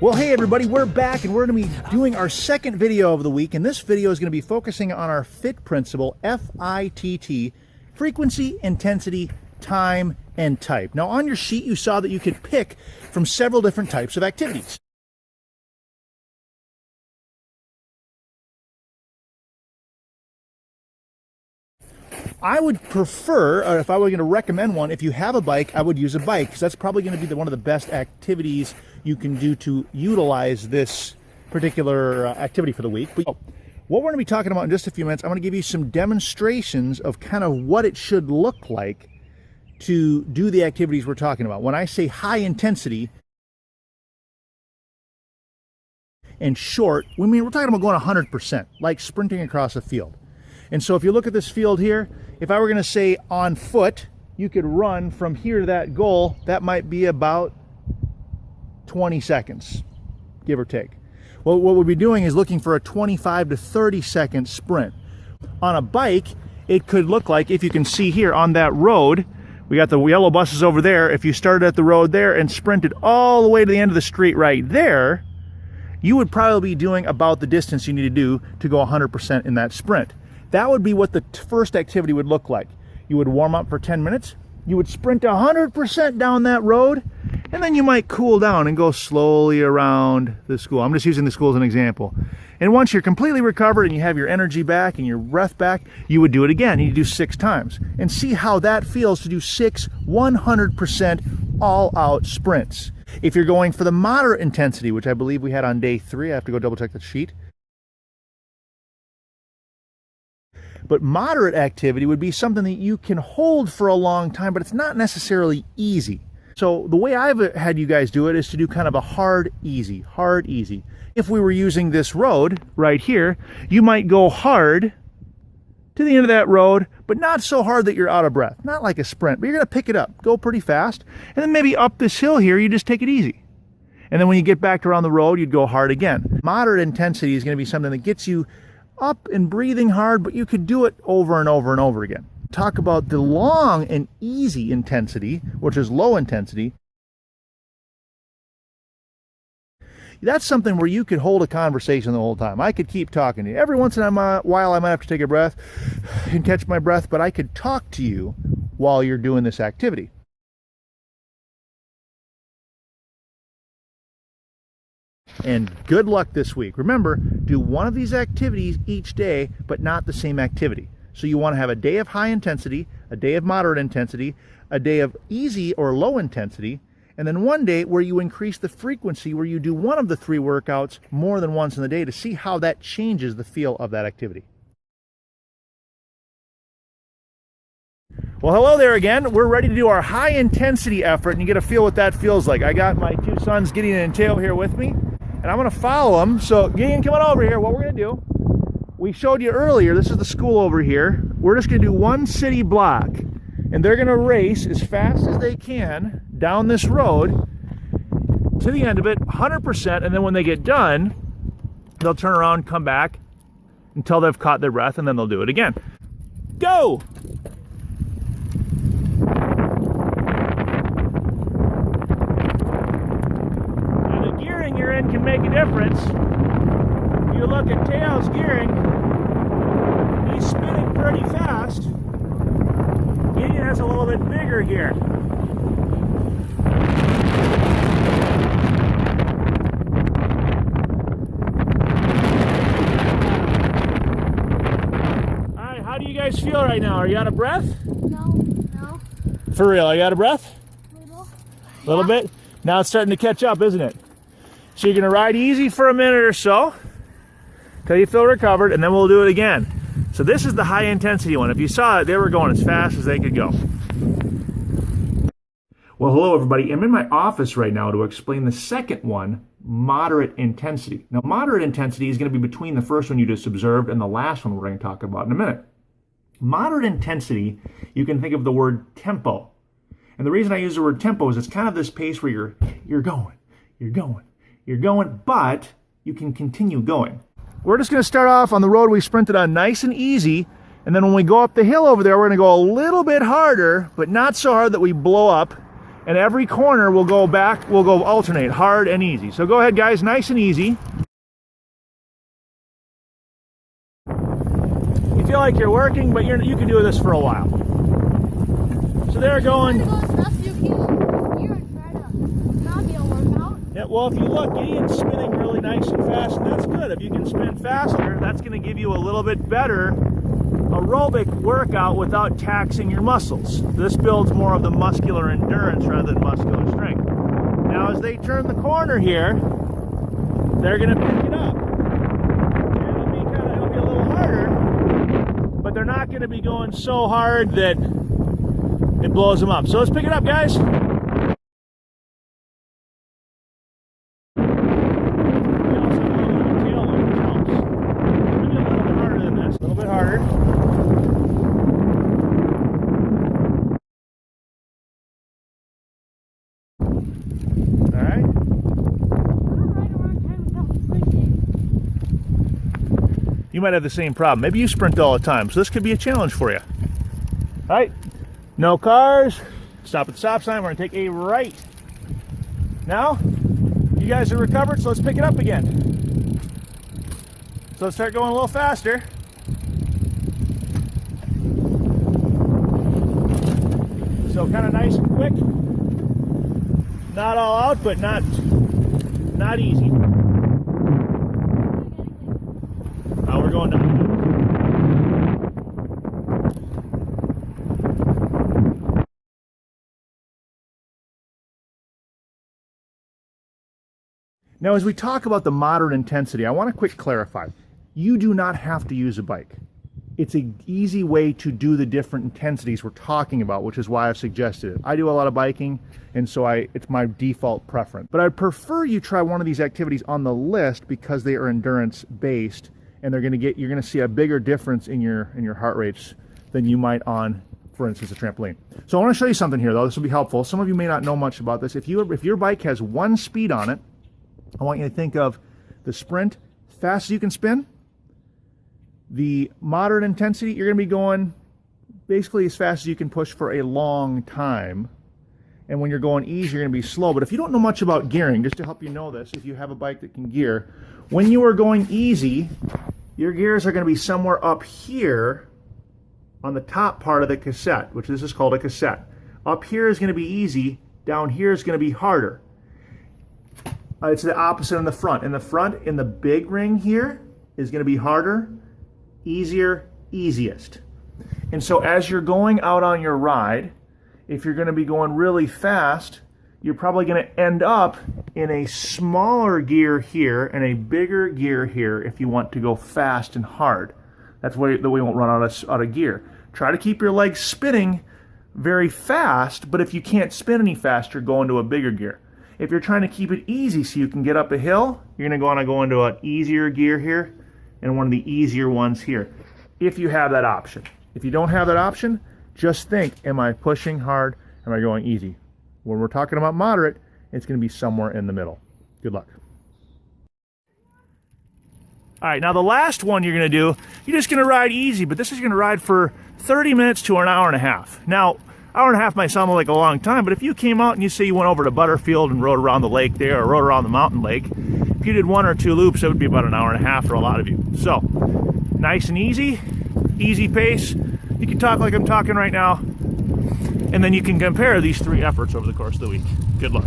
Well, hey everybody, we're back and we're going to be doing our second video of the week, and this video is going to be focusing on our FITT principle, F-I-T-T, frequency, intensity, time, and type. Now on your sheet you saw that you could pick from several different types of activities. I would prefer, or if I were going to recommend one, if you have a bike, I would use a bike, because that's probably going to be one of the best activities you can do to utilize this particular activity for the week. But what we're going to be talking about in just a few minutes, I'm going to give you some demonstrations of kind of what it should look like to do the activities we're talking about. When I say high intensity and short, we're talking about going 100%, like sprinting across a field. And so if you look at this field here, if I were going to say on foot, you could run from here to that goal, that might be about 20 seconds, give or take. Well, what we'll be doing is looking for a 25 to 30 second sprint. On a bike, it could look like, if you can see here on that road, we got the yellow buses over there. If you started at the road there and sprinted all the way to the end of the street right there, you would probably be doing about the distance you need to do to go 100% in that sprint. That would be what the first activity would look like. You would warm up for 10 minutes, you would sprint 100% down that road, and then you might cool down and go slowly around the school. I'm just using the school as an example. And once you're completely recovered and you have your energy back and your breath back, you would do it again. You do 6 times. And see how that feels to do 6 100% all-out sprints. If you're going for the moderate intensity, which I believe we had on day 3, I have to go double check the sheet. But moderate activity would be something that you can hold for a long time, but it's not necessarily easy. So the way I've had you guys do it is to do kind of a hard, easy. If we were using this road right here, you might go hard to the end of that road, but not so hard that you're out of breath. Not like a sprint, but you're going to pick it up, go pretty fast, and then maybe up this hill here, you just take it easy. And then when you get back around the road, you'd go hard again. Moderate intensity is going to be something that gets you up and breathing hard, but you could do it over and over and over again. Talk about the long and easy intensity, which is low intensity. That's something where you could hold a conversation the whole time. I could keep talking to you. Every once in a while I might have to take a breath and catch my breath, but I could talk to you while you're doing this activity. And good luck this week. Remember, do one of these activities each day, but not the same activity. So you want to have a day of high intensity, a day of moderate intensity, a day of easy or low intensity, and then one day where you increase the frequency, where you do one of the 3 workouts more than once in the day to see how that changes the feel of that activity. Well, hello there again. We're ready to do our high intensity effort, and you get a feel what that feels like. I got my 2 sons, Gideon and Teo, here with me, and I'm going to follow them. So Gideon, come on over here. What we're going to do, we showed you earlier, this is the school over here. We're just going to do 1 city block, and they're going to race as fast as they can down this road to the end of it, 100%, and then when they get done, they'll turn around, come back until they've caught their breath, and then they'll do it again. Go! Can make a difference. If you look at Teo's gearing, he's spinning pretty fast. Gideon has a little bit bigger gear. Alright, how do you guys feel right now? Are you out of breath? No. For real, are you out of breath? A little bit? Now it's starting to catch up, isn't it? So you're going to ride easy for a minute or so till you feel recovered, and then we'll do it again. So this is the high intensity one. If you saw it, they were going as fast as they could go. Well, hello everybody. I'm in my office right now to explain the second one, moderate intensity. Now, moderate intensity is going to be between the first one you just observed and the last one we're going to talk about in a minute. Moderate intensity, you can think of the word tempo. And the reason I use the word tempo is it's kind of this pace where you're going, but you can continue going. We're just going to start off on the road we sprinted on nice and easy, and then when we go up the hill over there, we're going to go a little bit harder, but not so hard that we blow up. And every corner will go back, will go alternate, hard and easy. So go ahead, guys, nice and easy. You feel like you're working, but you can do this for a while. So they're going. Yeah, well, if you look, Gideon's spinning really nice and fast, and that's good. If you can spin faster, that's going to give you a little bit better aerobic workout without taxing your muscles. This builds more of the muscular endurance rather than muscular strength. Now, as they turn the corner here, they're going to pick it up. And it'll be a little harder, but they're not going to be going so hard that it blows them up. So let's pick it up, guys. You might have the same problem. Maybe you sprint all the time, so this could be a challenge for you. All right, no cars. Stop at the stop sign. We're gonna take a right. Now, you guys are recovered, so let's pick it up again. So let's start going a little faster. So kind of nice and quick. Not all out, but not easy. We're going down. Now, as we talk about the moderate intensity, I want to quick clarify. You do not have to use a bike. It's an easy way to do the different intensities we're talking about, which is why I've suggested it. I do a lot of biking, and so it's my default preference. But I'd prefer you try one of these activities on the list because they are endurance-based, and you're going to see a bigger difference in your heart rates than you might on, for instance, a trampoline. So I want to show you something here, though. This will be helpful. Some of you may not know much about this. If your bike has one speed on it, I want you to think of the sprint, fast as you can spin. The moderate intensity, you're going to be going basically as fast as you can push for a long time. And when you're going easy, you're going to be slow. But if you don't know much about gearing, just to help you know this, if you have a bike that can gear, when you are going easy, your gears are going to be somewhere up here on the top part of the cassette, which this is called a cassette. Up here is going to be easy. Down here is going to be harder. It's the opposite in the front. In the front, in the big ring here, is going to be harder, easier, easiest. And so as you're going out on your ride, if you're going to be going really fast, you're probably going to end up in a smaller gear here and a bigger gear here if you want to go fast and hard. That's why we won't run out of gear. Try to keep your legs spinning very fast, but if you can't spin any faster, go into a bigger gear. If you're trying to keep it easy so you can get up a hill, you're going to want to go into an easier gear here and one of the easier ones here, if you have that option. If you don't have that option, just think, am I pushing hard? Am I going easy? When we're talking about moderate, it's going to be somewhere in the middle. Good luck. All right, now the last one you're going to do, you're just going to ride easy, but this is going to ride for 30 minutes to an hour and a half. Now, hour and a half might sound like a long time, but if you came out and you say you went over to Butterfield and rode around the lake there or rode around the mountain lake, if you did 1 or 2 loops, it would be about an hour and a half for a lot of you. So, nice and easy pace. You can talk like I'm talking right now, and then you can compare these 3 efforts over the course of the week. Good luck.